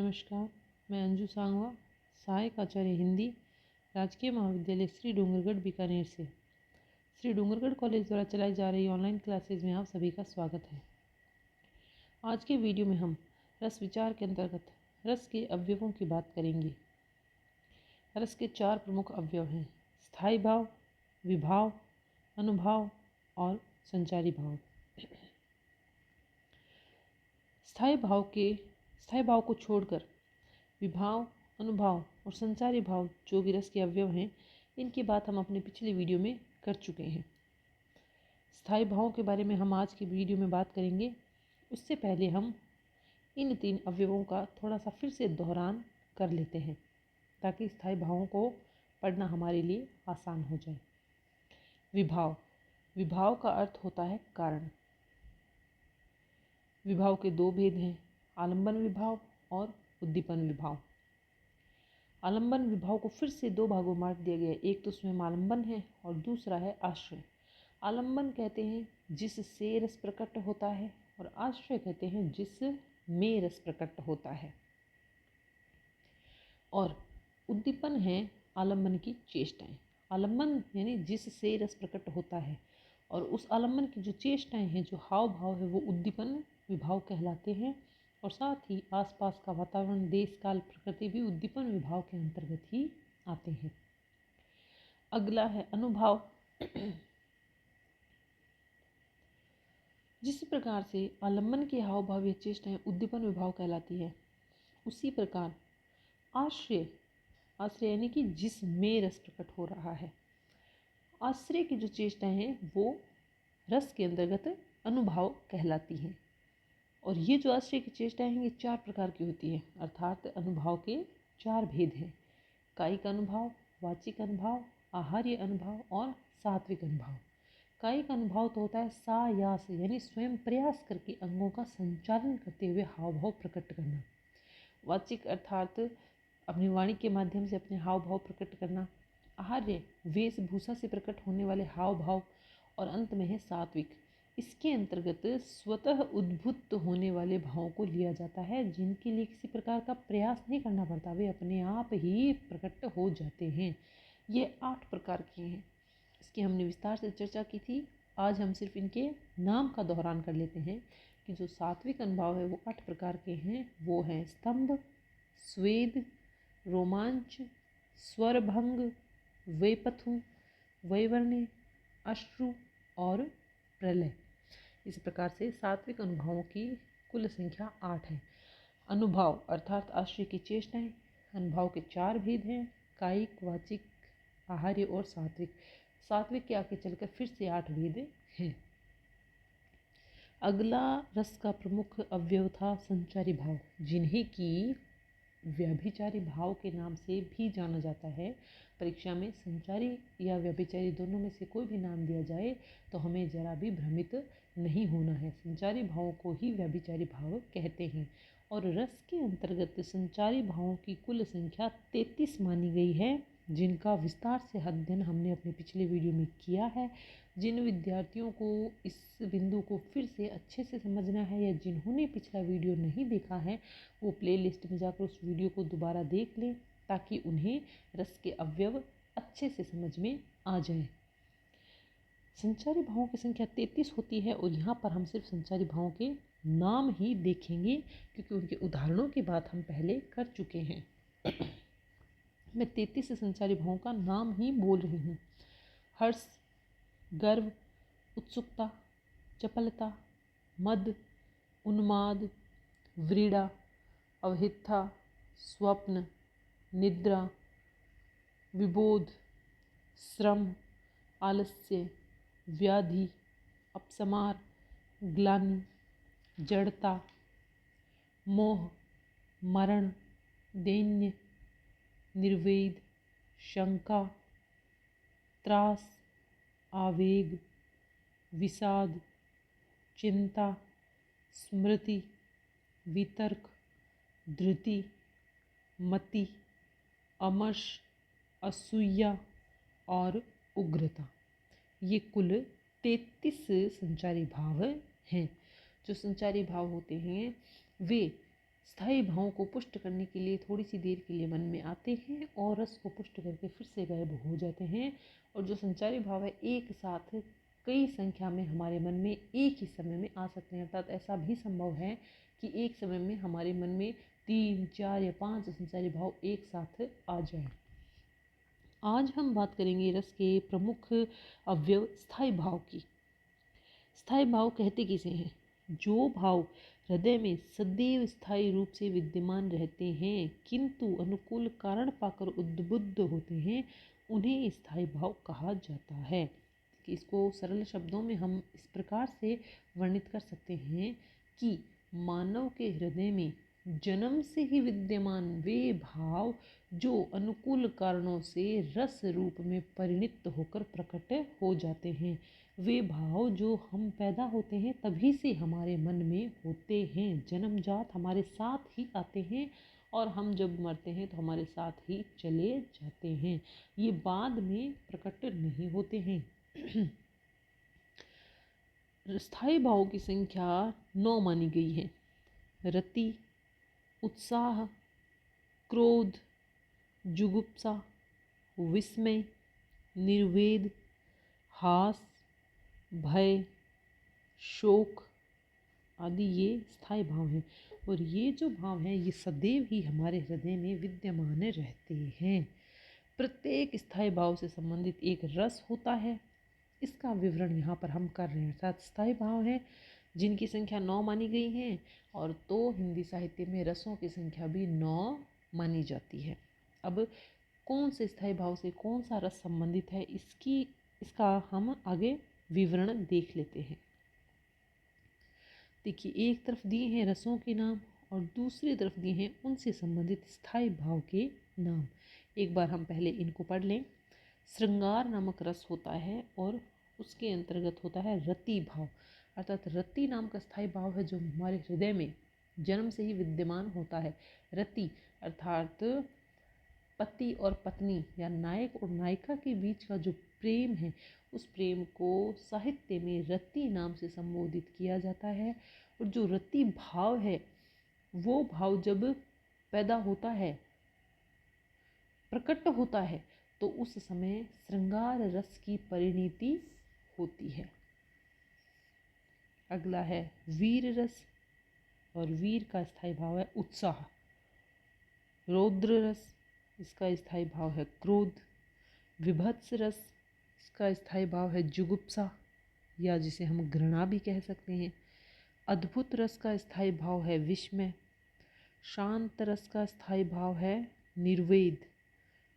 नमस्कार, मैं अंजू सांगवा, सहायक आचार्य हिंदी, राजकीय महाविद्यालय श्री डूंगरगढ़ बीकानेर से। श्री डूंगरगढ़ कॉलेज द्वारा चलाई जा रही ऑनलाइन क्लासेज में आप सभी का स्वागत है। आज के वीडियो में हम रस विचार के अंतर्गत रस के अवयवों की बात करेंगे। रस के 4 प्रमुख अवयव हैं: स्थायी भाव, विभाव, अनुभाव और संचारी भाव। स्थायी भाव को छोड़कर विभाव, अनुभाव और संचारी भाव जो भी रस के अवयव हैं, इनकी बात हम अपने पिछले वीडियो में कर चुके हैं। स्थायी भावों के बारे में हम आज की वीडियो में बात करेंगे। उससे पहले हम इन 3 अवयवों का थोड़ा सा फिर से दोहरान कर लेते हैं ताकि स्थायी भावों को पढ़ना हमारे लिए आसान हो जाए। विभाव का अर्थ होता है कारण। विभाव के 2 भेद हैं: आलंबन विभाव और उद्दीपन विभाव। आलंबन विभाव को फिर से 2 भागों में बांट दिया गया है। एक तो स्वयं आलंबन है और दूसरा है आश्रय। आलंबन कहते हैं जिससे रस प्रकट होता है और आश्रय कहते हैं जिसमें रस प्रकट होता है। और उद्दीपन है आलंबन की चेष्टाएं। आलंबन यानी जिससे रस प्रकट होता है और उस आलंबन की जो चेष्टाएं हैं, जो हाव भाव है, वो उद्दीपन विभाव कहलाते हैं। और साथ ही आसपास का वातावरण, देश काल, प्रकृति भी उद्दीपन विभाव के अंतर्गत ही आते हैं। अगला है अनुभाव। जिस प्रकार से आलंबन के हाव भाव या चेष्टाएं उद्दीपन विभाव कहलाती है, उसी प्रकार आश्रय यानी कि जिसमें रस प्रकट हो रहा है, आश्रय की जो चेष्टाएं हैं वो रस के अंतर्गत अनुभाव कहलाती हैं। और ये जो आश्रय की चेष्टाएं हैं, ये 4 प्रकार की होती हैं, अर्थात अनुभाव के 4 भेद हैं: कायिक अनुभाव, वाचिक अनुभाव, आहार्य अनुभाव और सात्विक अनुभाव। कायिक अनुभाव तो होता है सायास यानी स्वयं प्रयास करके अंगों का संचालन करते हुए हाव भाव प्रकट करना। वाचिक अर्थात अपनी वाणी के माध्यम से अपने हाव भाव प्रकट करना। आहार्य वेशभूषा से प्रकट होने वाले हाव भाव। और अंत में है सात्विक। इसके अंतर्गत स्वतः उद्भूत होने वाले भावों को लिया जाता है, जिनके लिए किसी प्रकार का प्रयास नहीं करना पड़ता, वे अपने आप ही प्रकट हो जाते हैं। ये 8 प्रकार के हैं। इसकी हमने विस्तार से चर्चा की थी। आज हम सिर्फ इनके नाम का दोहरान कर लेते हैं कि जो सात्विक अनुभाव है वो 8 प्रकार के हैं। वो हैं स्तंभ, स्वेद, रोमांच, स्वरभंग, वेपथु, वैवर्ण्य, अश्रु और प्रलय। इस प्रकार से सात्विक अनुभवों की कुल संख्या 8 है। अनुभाव अर्थात आश्रय की चेष्टाएं। अनुभाव के 4 भेद हैं: कायिक, वाचिक, आहार्य और सात्विक। सात्विक के आगे चलकर फिर से 8 भेद हैं। अगला रस का प्रमुख अवयव था संचारी भाव, जिन्हें कि व्यभिचारी भाव के नाम से भी जाना जाता है। परीक्षा में संचारी या व्यभिचारी दोनों में से कोई भी नाम दिया जाए तो हमें जरा भी भ्रमित नहीं होना है। संचारी भावों को ही व्यभिचारी भाव कहते हैं। और रस के अंतर्गत संचारी भावों की कुल संख्या 33 मानी गई है, जिनका विस्तार से अध्ययन हमने अपने पिछले वीडियो में किया है। जिन विद्यार्थियों को इस बिंदु को फिर से अच्छे से समझना है या जिन्होंने पिछला वीडियो नहीं देखा है, वो प्लेलिस्ट में जाकर उस वीडियो को दोबारा देख लें ताकि उन्हें रस के अवयव अच्छे से समझ में आ जाए। संचारी भावों की संख्या 33 होती है और यहाँ पर हम सिर्फ संचारी भावों के नाम ही देखेंगे, क्योंकि उनके उदाहरणों की बात हम पहले कर चुके हैं। मैं 33 संचारी भावों का नाम ही बोल रही हूँ: हर्ष, गर्व, उत्सुकता, चपलता, मद, उन्माद, व्रीड़ा, अवहितता, स्वप्न, निद्रा, विबोध, श्रम, आलस्य, व्याधि, अपसमार, ग्लानि, जड़ता, मोह, मरण, दैन्य, निर्वेद, शंका, त्रास, आवेग, विषाद, चिंता, स्मृति, वितर्क, धृति, मति, अमर्ष, असूया और उग्रता। ये कुल 33 संचारी भाव हैं। जो संचारी भाव होते हैं वे स्थायी भावों को पुष्ट करने के लिए थोड़ी सी देर के लिए मन में आते हैं और रस को पुष्ट करके फिर से गायब हो जाते हैं। और जो संचारी भाव है एक साथ कई संख्या में हमारे मन में एक ही समय में आ सकते हैं, अर्थात ऐसा भी संभव है कि एक समय में हमारे मन में 3, 4 या 5 संचारी भाव एक साथ आ जाए। आज हम बात करेंगे रस के प्रमुख अवयव स्थायी भाव की। स्थायी भाव कहते किसे हैं? जो भाव हृदय में सदैव स्थायी रूप से विद्यमान रहते हैं किंतु अनुकूल कारण पाकर उद्बुद्ध होते हैं, उन्हें स्थायी भाव कहा जाता है। कि इसको सरल शब्दों में हम इस प्रकार से वर्णित कर सकते हैं कि मानव के हृदय में जन्म से ही विद्यमान वे भाव जो अनुकूल कारणों से रस रूप में परिणत होकर प्रकट हो जाते हैं, वे भाव जो हम पैदा होते हैं तभी से हमारे मन में होते हैं, जन्मजात हमारे साथ ही आते हैं और हम जब मरते हैं तो हमारे साथ ही चले जाते हैं, ये बाद में प्रकट नहीं होते हैं। स्थायी भावों की संख्या 9 मानी गई है। रति, उत्साह, क्रोध, जुगुप्सा, विस्मय, निर्वेद, हास, भय, शोक आदि ये स्थायी भाव हैं। और ये जो भाव हैं ये सदैव ही हमारे हृदय में विद्यमान रहते हैं। प्रत्येक स्थायी भाव से संबंधित एक रस होता है, इसका विवरण यहाँ पर हम कर रहे हैं। अर्थात स्थायी भाव हैं जिनकी संख्या 9 मानी गई है, और तो हिंदी साहित्य में रसों की संख्या भी 9 मानी जाती है। अब कौन से स्थायी भाव से कौन सा रस संबंधित है इसका हम आगे विवरण देख लेते हैं। देखिए, एक तरफ दिए हैं रसों के नाम और दूसरी तरफ दिए हैं उनसे संबंधित स्थायी भाव के नाम। एक बार हम पहले इनको पढ़ लें। श्रृंगार नामक रस होता है और उसके अंतर्गत होता है रति भाव। अर्थात रति नाम का स्थायी भाव है जो हमारे हृदय में जन्म से ही विद्यमान होता है। रति अर्थात पति और पत्नी या नायक और नायिका के बीच का जो प्रेम है, उस प्रेम को साहित्य में रति नाम से संबोधित किया जाता है। और जो रति भाव है वो भाव जब पैदा होता है, प्रकट होता है, तो उस समय श्रृंगार रस की परिणति होती है। अगला है वीर रस, और वीर का स्थायी भाव है उत्साह। रौद्र रस, इसका स्थायी भाव है क्रोध। विभत्स रस, इसका स्थायी भाव है जुगुप्सा या जिसे हम घृणा भी कह सकते हैं। अद्भुत रस का स्थायी भाव है विस्मय। शांत रस का स्थायी भाव है निर्वेद।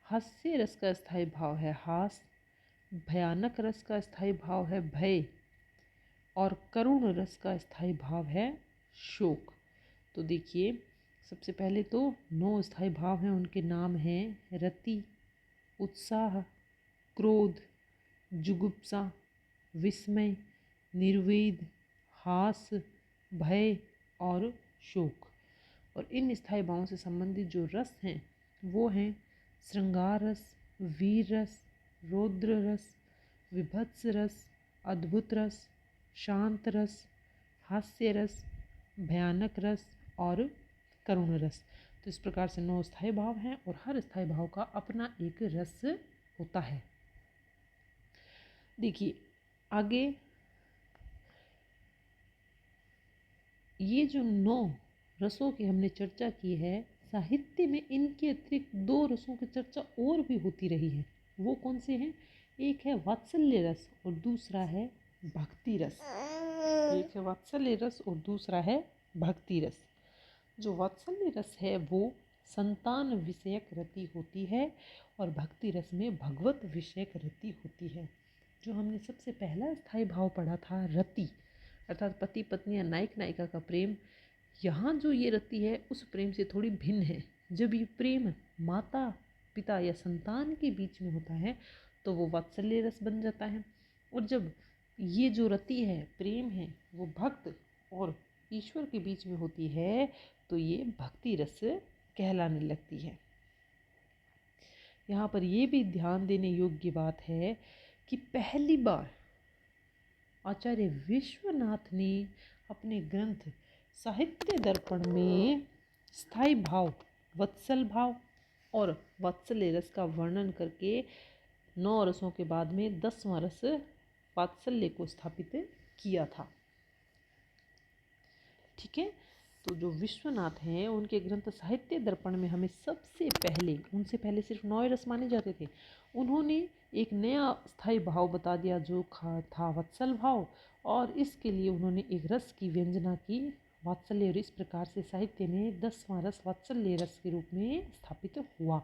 हास्य रस का स्थायी भाव है हास। भयानक रस का स्थायी भाव है भय। और करुण रस का स्थायी भाव है शोक। तो देखिए, सबसे पहले तो 9 स्थायी भाव हैं, उनके नाम हैं रति, उत्साह, क्रोध, जुगुप्सा, विस्मय, निर्वेद, हास, भय और शोक। और इन स्थायी भावों से संबंधित जो रस हैं वो हैं श्रृंगार रस, वीर रस, रौद्र रस, विभत्स रस, अद्भुत रस, शांत रस, हास्य रस, भयानक रस और करुण रस। तो इस प्रकार से 9 स्थायी भाव हैं और हर स्थायी भाव का अपना एक रस होता है। देखिए आगे, ये जो 9 रसों की हमने चर्चा की है, साहित्य में इनके अतिरिक्त 2 रसों की चर्चा और भी होती रही है। वो कौन से हैं? एक है वात्सल्य रस और दूसरा है भक्ति रस। एक है वात्सल्य रस और दूसरा है भक्ति रस। जो वात्सल्य रस है वो संतान विषयक रति होती है और भक्ति रस में भगवत विषयक रति होती है। जो हमने सबसे पहला स्थायी भाव पढ़ा था रति, अर्थात पति पत्नी या नायक नायिका का प्रेम, यहाँ जो ये रति है उस प्रेम से थोड़ी भिन्न है। जब ये प्रेम माता पिता या संतान के बीच में होता है तो वो वात्सल्य रस बन जाता है, और जब ये जो रति है, प्रेम है, वो भक्त और ईश्वर के बीच में होती है तो ये भक्ति रस कहलाने लगती है। यहाँ पर ये भी ध्यान देने योग्य बात है कि पहली बार आचार्य विश्वनाथ ने अपने ग्रंथ साहित्य दर्पण में स्थायी भाव वत्सल भाव और वात्सल्य रस का वर्णन करके 9 रसों के बाद में 10वां रस वात्सल्य को स्थापित किया था। ठीक है, तो जो विश्वनाथ हैं उनके ग्रंथ साहित्य दर्पण में हमें सबसे पहले, उनसे पहले सिर्फ 9 रस माने जाते थे, उन्होंने एक नया स्थायी भाव बता दिया जो था वत्सल भाव, और इसके लिए उन्होंने एक रस की व्यंजना की, वात्सल्य। और इस प्रकार से साहित्य में 10वां रस वात्सल्य रस के रूप में स्थापित हुआ।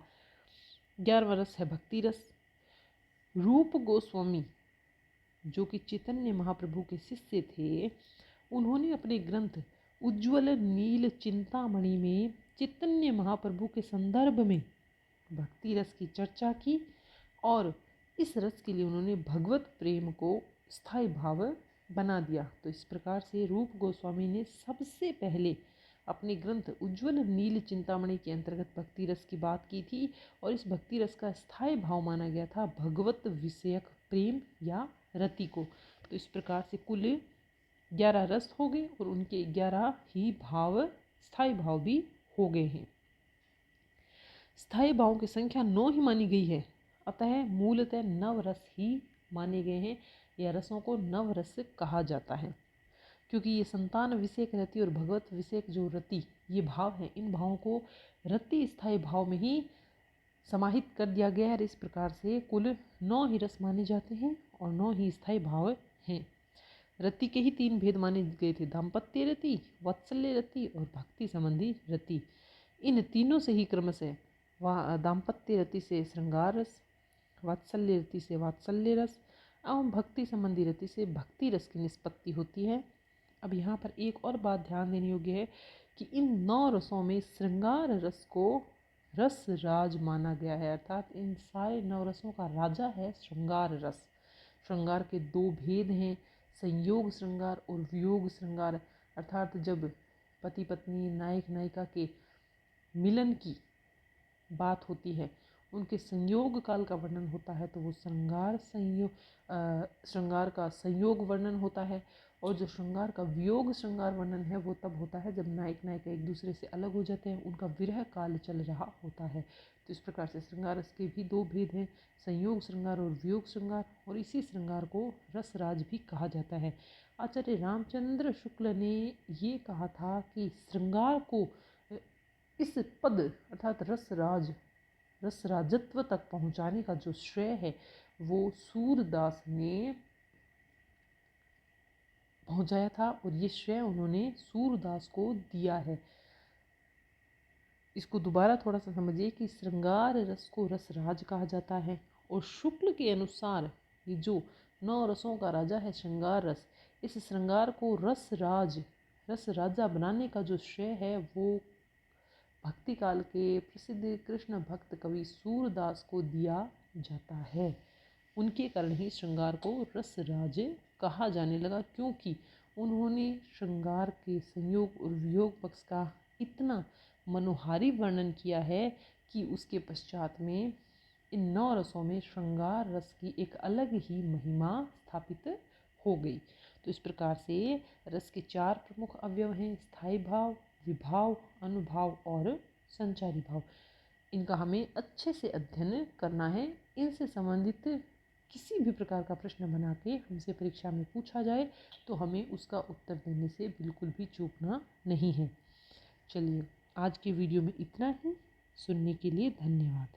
11वां रस है भक्ति रस। रूप गोस्वामी जो कि चैतन्य महाप्रभु के शिष्य थे, उन्होंने अपने ग्रंथ उज्ज्वल नील चिंतामणि में चैतन्य महाप्रभु के संदर्भ में भक्ति रस की चर्चा की, और इस रस के लिए उन्होंने भगवत प्रेम को स्थायी भाव बना दिया। तो इस प्रकार से रूप गोस्वामी ने सबसे पहले अपने ग्रंथ उज्ज्वल नील चिंतामणि के अंतर्गत भक्ति रस की बात की थी, और इस भक्ति रस का स्थायी भाव माना गया था भगवत विषयक प्रेम या रति को। तो इस प्रकार से कुल 11 रस हो गए और उनके 11 ही भाव स्थायी भाव भी हो गए हैं। स्थायी भावों की संख्या 9 ही मानी गई है, अतः मूलतः 9 रस ही माने गए हैं, या रसों को 9 रस कहा जाता है, क्योंकि ये संतान विषयक रति और भगवत विषयक जो रति, ये भाव हैं, इन भावों को रति स्थायी भाव में ही समाहित कर दिया गया है। इस प्रकार से कुल 9 ही रस माने जाते हैं और 9 ही स्थायी भाव हैं। रति के ही 3 भेद माने गए थे, दाम्पत्य रति, वात्सल्य रति और भक्ति संबंधी रति। इन तीनों से ही क्रमशः दाम्पत्य रति से श्रृंगार रस, वात्सल्य रति से वात्सल्य रस एवं भक्ति संबंधी रति से भक्ति रस की निष्पत्ति होती है। अब यहाँ पर एक और बात ध्यान देने योग्य है कि इन 9 रसों में श्रृंगार रस को रस राज माना गया है, अर्थात इन सारे 9 रसों का राजा है श्रृंगार रस। श्रृंगार के 2 भेद हैं, संयोग श्रृंगार और वियोग श्रृंगार, अर्थात जब पति पत्नी नायक नायिका के मिलन की बात होती है, उनके संयोग काल का वर्णन होता है, तो वो श्रृंगार का संयोग वर्णन होता है। और जो श्रृंगार का वियोग श्रृंगार वर्णन है वो तब होता है जब नायक नायिका एक दूसरे से अलग हो जाते हैं, उनका विरह काल चल रहा होता है। तो इस प्रकार से श्रृंगार रस के भी 2 भेद हैं, संयोग श्रृंगार और वियोग श्रृंगार, और इसी श्रृंगार को रसराज भी कहा जाता है। आचार्य रामचंद्र शुक्ल ने ये कहा था कि श्रृंगार को इस पद अर्थात रसराजत्व तक पहुंचाने का जो श्रेय है वो सूरदास ने पहुंचाया था, और ये श्रेय उन्होंने सूरदास को दिया है। इसको दोबारा थोड़ा सा समझिए कि श्रृंगार रस को रसराज कहा जाता है, और शुक्ल के अनुसार ये जो 9 रसों का राजा है श्रृंगार रस, इस श्रृंगार को रस राजा बनाने का जो श्रेय है वो भक्ति काल के प्रसिद्ध कृष्ण भक्त कवि सूरदास को दिया जाता है। उनके कारण ही श्रृंगार को रसराज कहा जाने लगा, क्योंकि उन्होंने श्रृंगार के संयोग और वियोग पक्ष का इतना मनोहारी वर्णन किया है कि उसके पश्चात में इन 9 रसों में श्रृंगार रस की एक अलग ही महिमा स्थापित हो गई। तो इस प्रकार से रस के 4 प्रमुख अवयव हैं, स्थायी भाव, विभाव, अनुभाव और संचारी भाव। इनका हमें अच्छे से अध्ययन करना है। इनसे संबंधित किसी भी प्रकार का प्रश्न बना के हमसे परीक्षा में पूछा जाए तो हमें उसका उत्तर देने से बिल्कुल भी चूकना नहीं है। चलिए, आज के वीडियो में इतना ही। सुनने के लिए धन्यवाद।